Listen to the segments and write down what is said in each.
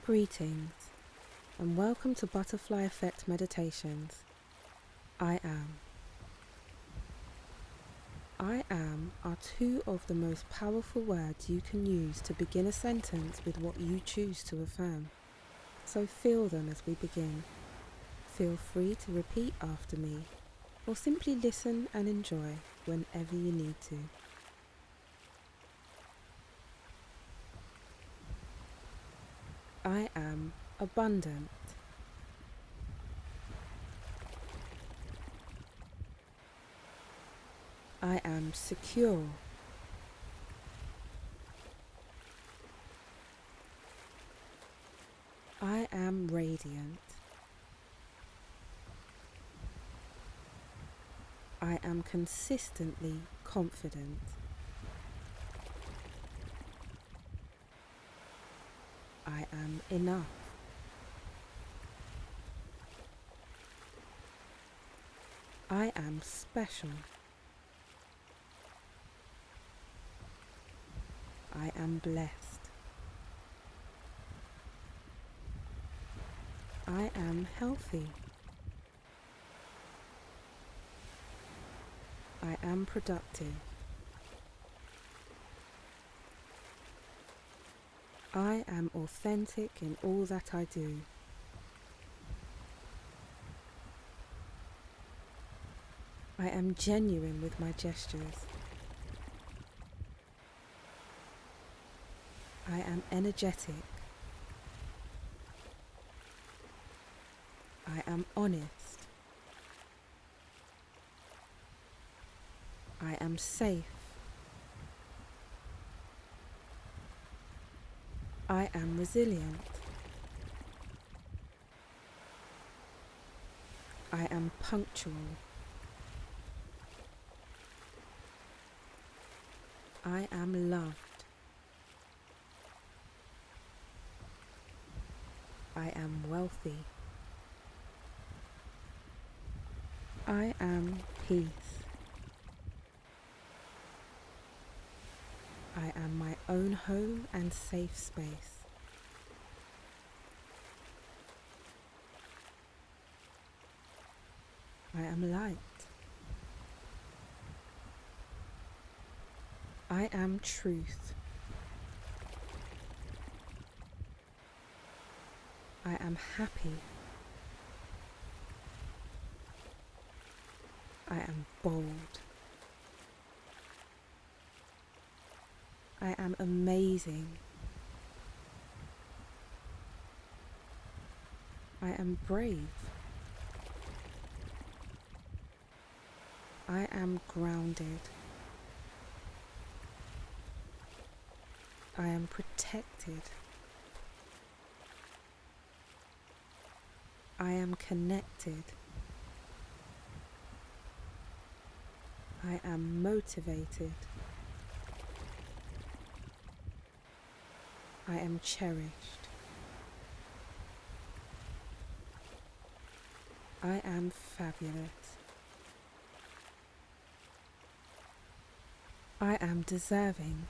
Greetings, and welcome to Butterfly Effect Meditations. I am. I am are two of the most powerful words you can use to begin a sentence with what you choose to affirm. So feel them as we begin. Feel free to repeat after me, or simply listen and enjoy whenever you need to. I am abundant. I am secure. I am radiant. I am consistently confident. I am enough. I am special. I am blessed. I am healthy. I am productive. I am authentic in all that I do. I am genuine with my gestures. I am energetic. I am honest. I am safe. I am resilient. I am punctual. I am loved. I am wealthy. I am peace. I am my own home and safe space. I am light. I am truth. I am happy. I am bold. I am amazing. I am brave. I am grounded. I am protected. I am connected. I am motivated. I am cherished. I am fabulous. I am deserving.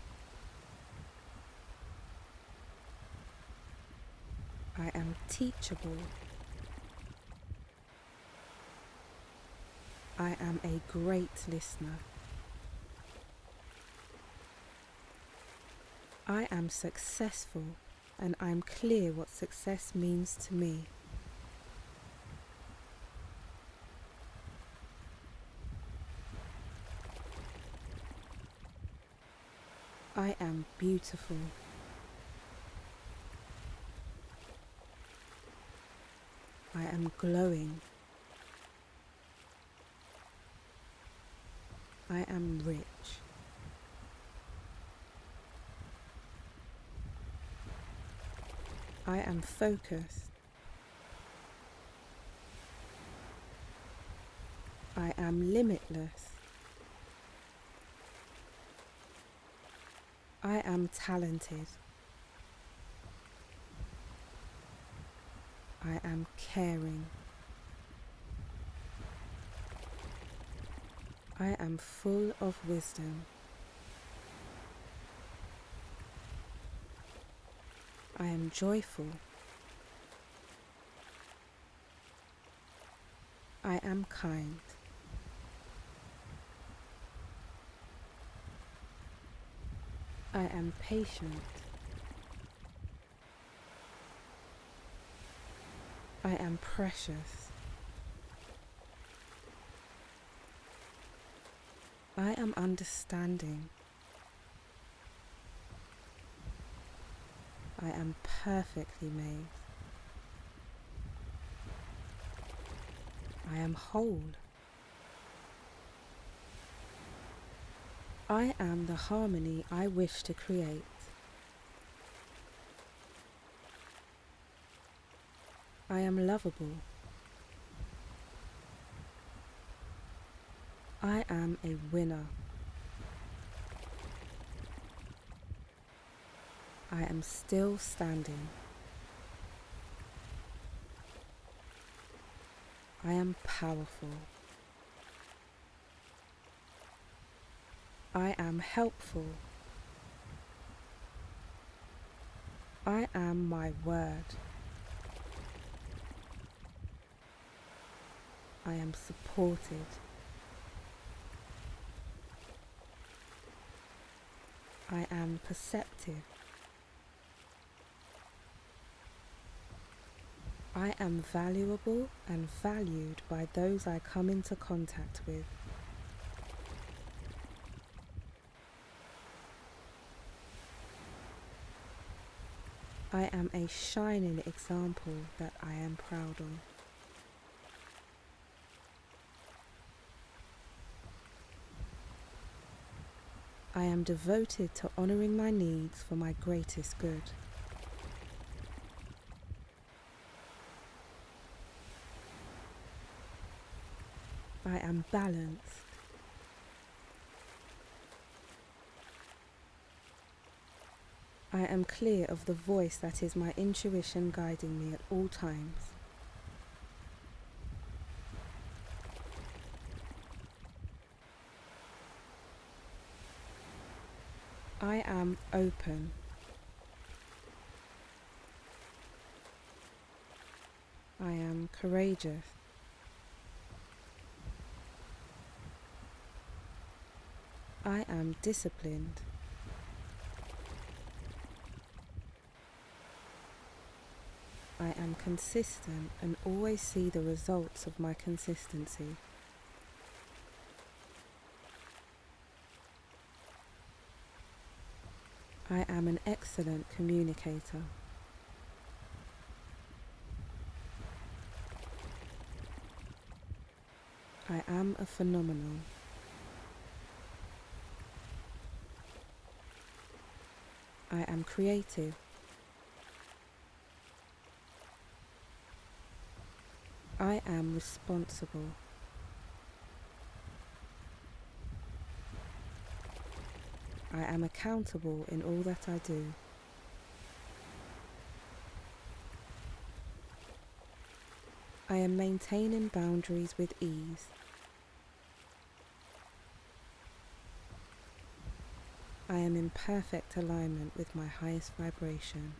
I am teachable. I am a great listener. I am successful, and I'm clear what success means to me. I am beautiful. I am glowing. I am rich. I am focused. I am limitless. I am talented. I am caring. I am full of wisdom. I am joyful. I am kind. I am patient. I am precious. I am understanding. I am perfectly made. I am whole. I am the harmony I wish to create. I am lovable. I am a winner. I am still standing. I am powerful. I am helpful. I am my word. I am supported. I am perceptive. I am valuable and valued by those I come into contact with. I am a shining example that I am proud of. I am devoted to honoring my needs for my greatest good. I am balanced. I am clear of the voice that is my intuition guiding me at all times. I am open. I am courageous. I am disciplined. I am consistent and always see the results of my consistency. I am an excellent communicator. I am a phenomenon. I am creative. I am responsible. I am accountable in all that I do. I am maintaining boundaries with ease. I am in perfect alignment with my highest vibration.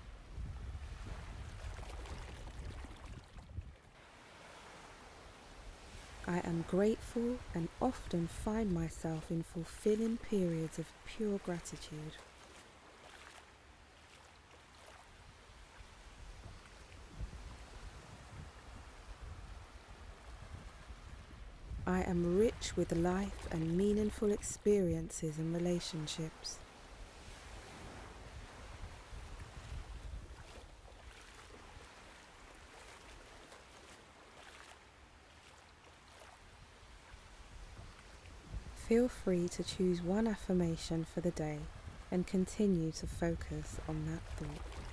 I am grateful and often find myself in fulfilling periods of pure gratitude. I am rich with life and meaningful experiences and relationships. Feel free to choose one affirmation for the day and continue to focus on that thought.